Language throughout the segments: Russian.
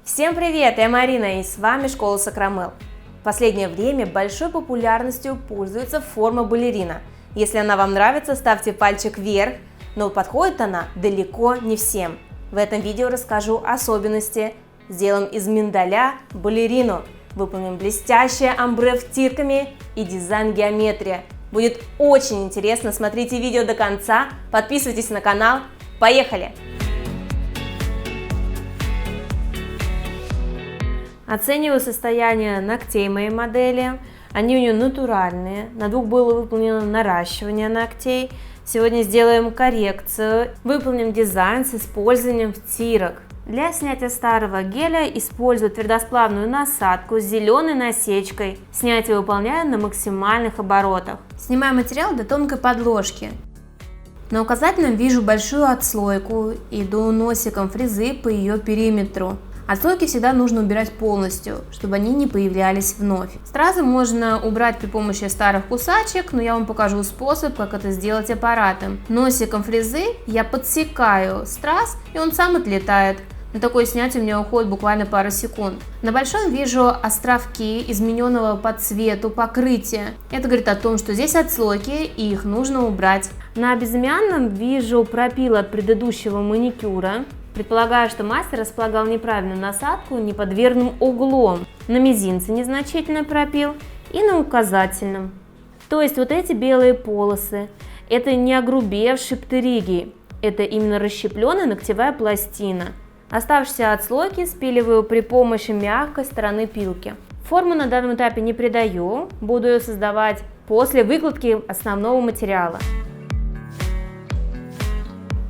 Всем привет, я Марина и с вами Школа Сакрамел. В последнее время большой популярностью пользуется форма балерина. Если она вам нравится, ставьте пальчик вверх, но подходит она далеко не всем. В этом видео расскажу особенности. Сделаем из миндаля балерину. Выполним блестящее амбре втирками и дизайн геометрия. Будет очень интересно, смотрите видео до конца, подписывайтесь на канал. Поехали! Оцениваю состояние ногтей моей модели. Они у нее натуральные. На двух было выполнено наращивание ногтей. Сегодня сделаем коррекцию. Выполним дизайн с использованием втирок. Для снятия старого геля использую твердосплавную насадку с зеленой насечкой. Снятие выполняю на максимальных оборотах. Снимаю материал до тонкой подложки. На указательном вижу большую отслойку. Иду носиком фрезы по ее периметру. Отслойки всегда нужно убирать полностью, чтобы они не появлялись вновь. Стразы можно убрать при помощи старых кусачек, но я вам покажу способ, как это сделать аппаратом. Носиком фрезы я подсекаю страз, и он сам отлетает. На такое снятие у меня уходит буквально пару секунд. На большом вижу островки измененного по цвету покрытия. Это говорит о том, что здесь отслойки, и их нужно убрать. На безымянном вижу пропил от предыдущего маникюра. Предполагаю, что мастер располагал неправильную насадку не под верным углом. На мизинце незначительно пропил и на указательном. То есть вот эти белые полосы, это не огрубевшие птериги, это именно расщепленная ногтевая пластина. Оставшиеся отслойки спиливаю при помощи мягкой стороны пилки. Форму на данном этапе не придаю, буду ее создавать после выкладки основного материала.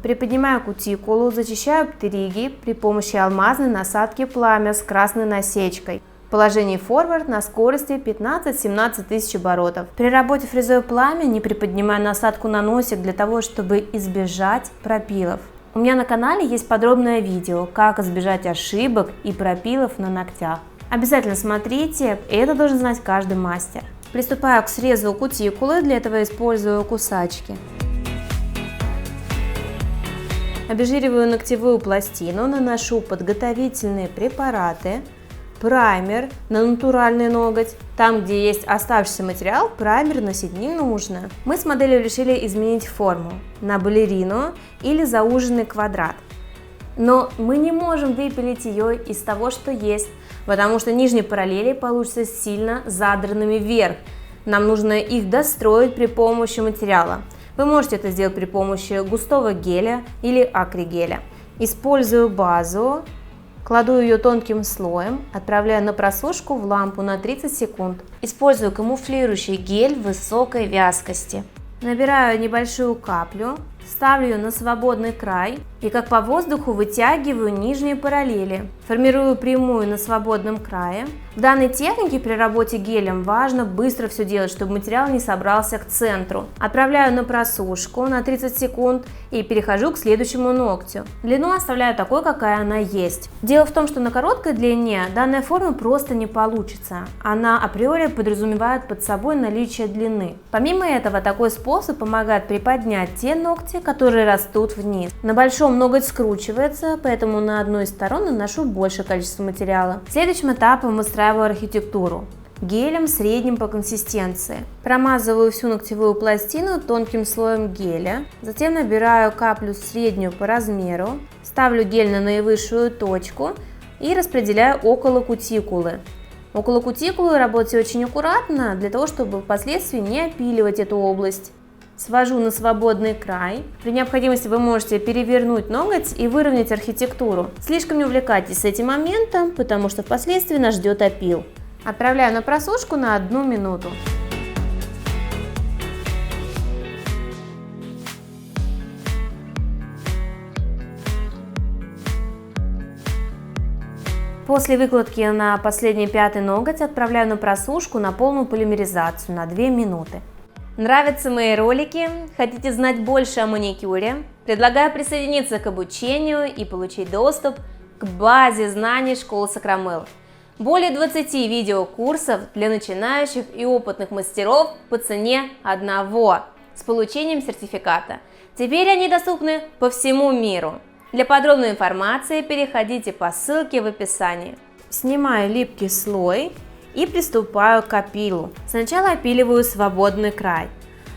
Приподнимаю кутикулу, зачищаю птериги при помощи алмазной насадки пламя с красной насечкой. В положении форвард на скорости 15-17 тысяч оборотов. При работе фрезой пламя не приподнимаю насадку на носик для того, чтобы избежать пропилов. У меня на канале есть подробное видео, как избежать ошибок и пропилов на ногтях. Обязательно смотрите, это должен знать каждый мастер. Приступаю к срезу кутикулы, для этого использую кусачки. Обезжириваю ногтевую пластину, наношу подготовительные препараты, праймер на натуральный ноготь. Там, где есть оставшийся материал, праймер носить не нужно. Мы с моделью решили изменить форму на балерину или зауженный квадрат. Но мы не можем выпилить ее из того, что есть, потому что нижние параллели получатся сильно задранными вверх. Нам нужно их достроить при помощи материала. Вы можете это сделать при помощи густого геля или акригеля. Использую базу, кладу ее тонким слоем, отправляю на просушку в лампу на 30 секунд. Использую камуфлирующий гель высокой вязкости. Набираю небольшую каплю, ставлю ее на свободный край и как по воздуху вытягиваю нижние параллели. Формирую прямую на свободном крае. В данной технике при работе гелем важно быстро все делать, чтобы материал не собрался к центру. Отправляю на просушку на 30 секунд и перехожу к следующему ногтю. Длину оставляю такой, какая она есть. Дело в том, что на короткой длине данная форма просто не получится. Она априори подразумевает под собой наличие длины. Помимо этого, такой способ помогает приподнять те ногти, которые растут вниз. На большом ноготь скручивается, поэтому на одной из сторон наношу большее количество материала. Следующим этапом выстраиваю архитектуру. Гелем средним по консистенции. Промазываю всю ногтевую пластину тонким слоем геля. Затем набираю каплю среднюю по размеру. Ставлю гель на наивысшую точку и распределяю около кутикулы. Около кутикулы работайте очень аккуратно, для того, чтобы впоследствии не опиливать эту область. Свожу на свободный край. При необходимости вы можете перевернуть ноготь и выровнять архитектуру. Слишком не увлекайтесь этим моментом, потому что впоследствии нас ждет опил. Отправляю на просушку на 1 минуту. После выкладки на последний 5-й ноготь отправляю на просушку на полную полимеризацию на 2 минуты. Нравятся мои ролики? Хотите знать больше о маникюре? Предлагаю присоединиться к обучению и получить доступ к базе знаний Школы Сакрамел. Более 20 видеокурсов для начинающих и опытных мастеров по цене одного с получением сертификата. Теперь они доступны по всему миру. Для подробной информации переходите по ссылке в описании. Снимаю липкий слой и приступаю к опилу. Сначала опиливаю свободный край.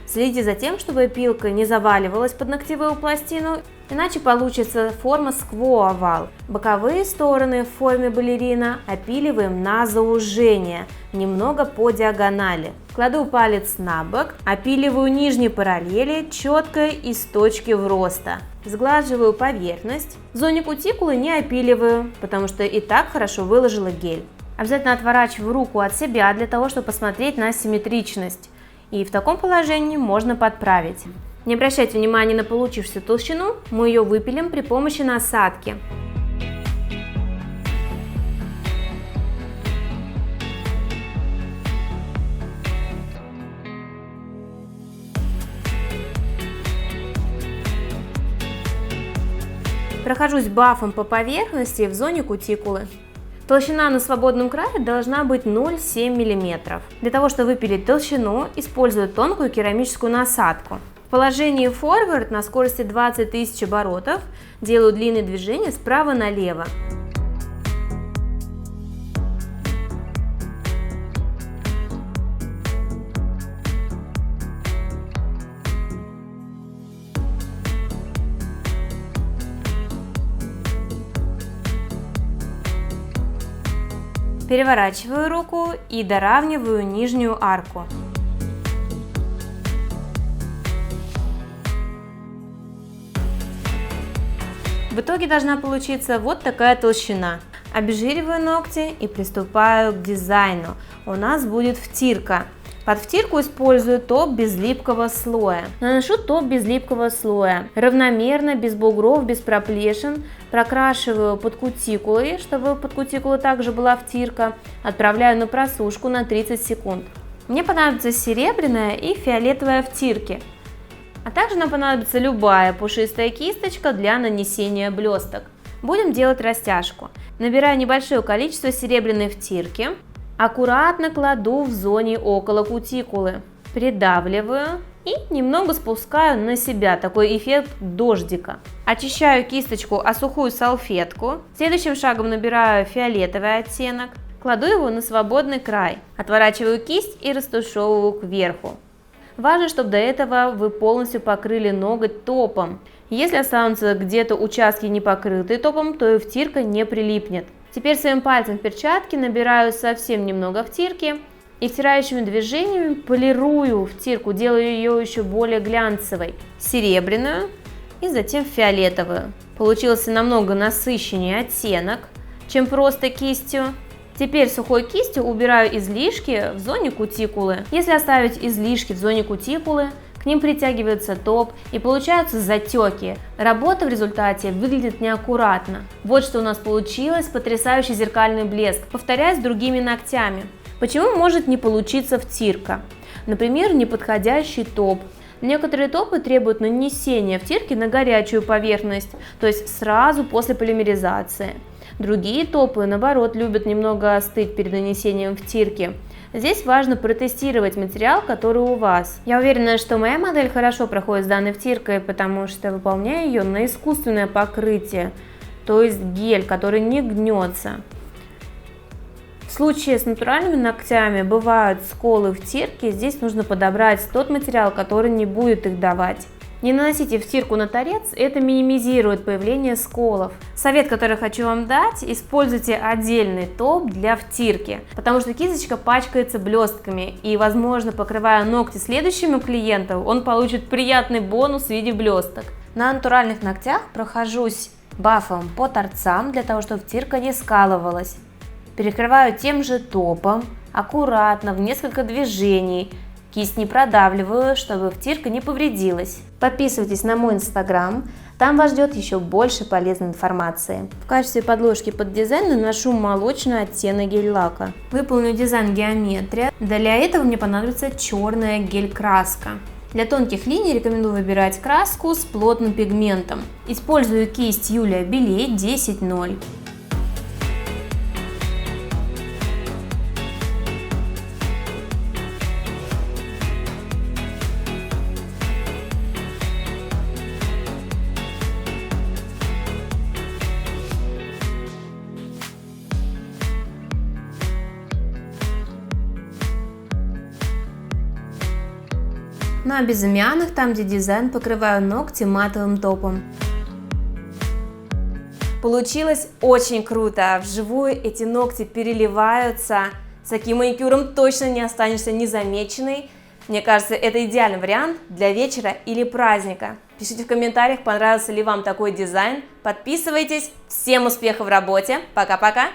Следите за тем, чтобы опилка не заваливалась под ногтевую пластину, иначе получится форма скво-овал. Боковые стороны в форме балерина опиливаем на заужение, немного по диагонали. Кладу палец на бок, опиливаю нижние параллели четко из точки вроста. Сглаживаю поверхность. В зоне кутикулы не опиливаю, потому что и так хорошо выложила гель. Обязательно отворачиваю руку от себя для того, чтобы посмотреть на симметричность. И в таком положении можно подправить. Не обращайте внимания на получившуюся толщину, мы ее выпилим при помощи насадки. Прохожусь бафом по поверхности в зоне кутикулы. Толщина на свободном крае должна быть 0,7 мм. Для того, чтобы выпилить толщину, использую тонкую керамическую насадку. В положении форвард на скорости 20 тысяч оборотов делаю длинные движения справа налево. Переворачиваю руку и доравниваю нижнюю арку. В итоге должна получиться вот такая толщина. Обезжириваю ногти и приступаю к дизайну. У нас будет втирка. Под втирку использую топ без липкого слоя. Наношу топ без липкого слоя. Равномерно, без бугров, без проплешин. Прокрашиваю под кутикулой, чтобы под кутикулой также была втирка. Отправляю на просушку на 30 секунд. Мне понадобится серебряная и фиолетовая втирки. А также нам понадобится любая пушистая кисточка для нанесения блесток. Будем делать растяжку. Набираю небольшое количество серебряной втирки. Аккуратно кладу в зоне около кутикулы, придавливаю и немного спускаю на себя, такой эффект дождика. Очищаю кисточку о сухую салфетку. Следующим шагом набираю фиолетовый оттенок, кладу его на свободный край, отворачиваю кисть и растушевываю кверху. Важно, чтобы до этого вы полностью покрыли ноготь топом. Если останутся где-то участки не покрытые топом, то и втирка не прилипнет. Теперь своим пальцем в перчатке набираю совсем немного втирки и втирающими движениями полирую втирку, делаю ее еще более глянцевой. Серебряную и затем фиолетовую. Получился намного насыщеннее оттенок, чем просто кистью. Теперь сухой кистью убираю излишки в зоне кутикулы. Если оставить излишки в зоне кутикулы, к ним притягивается топ и получаются затеки. Работа в результате выглядит неаккуратно. Вот что у нас получилось, потрясающий зеркальный блеск. Повторяю с другими ногтями. Почему может не получиться втирка? Например, неподходящий топ. Некоторые топы требуют нанесения втирки на горячую поверхность, то есть сразу после полимеризации. Другие топы, наоборот, любят немного остыть перед нанесением втирки. Здесь важно протестировать материал, который у вас. Я уверена, что моя модель хорошо проходит с данной втиркой, потому что выполняю ее на искусственное покрытие, то есть гель, который не гнется. В случае с натуральными ногтями бывают сколы втирки, здесь нужно подобрать тот материал, который не будет их давать. Не наносите втирку на торец, это минимизирует появление сколов. Совет, который хочу вам дать: используйте отдельный топ для втирки, потому что кисточка пачкается блестками, и, возможно, покрывая ногти следующему клиенту, он получит приятный бонус в виде блесток. На натуральных ногтях прохожусь бафом по торцам, для того, чтобы втирка не скалывалась. Перекрываю тем же топом, аккуратно, в несколько движений. Кисть не продавливаю, чтобы втирка не повредилась. Подписывайтесь на мой инстаграм, там вас ждет еще больше полезной информации. В качестве подложки под дизайн наношу молочный оттенок гель-лака. Выполню дизайн геометрия. Для этого мне понадобится черная гель-краска. Для тонких линий рекомендую выбирать краску с плотным пигментом. Использую кисть Юлия Белей 10.0. На безымянных, там где дизайн, покрываю ногти матовым топом. Получилось очень круто, вживую эти ногти переливаются, с таким маникюром точно не останешься незамеченной. Мне кажется, это идеальный вариант для вечера или праздника. Пишите в комментариях, понравился ли вам такой дизайн, подписывайтесь, всем успехов в работе, пока-пока!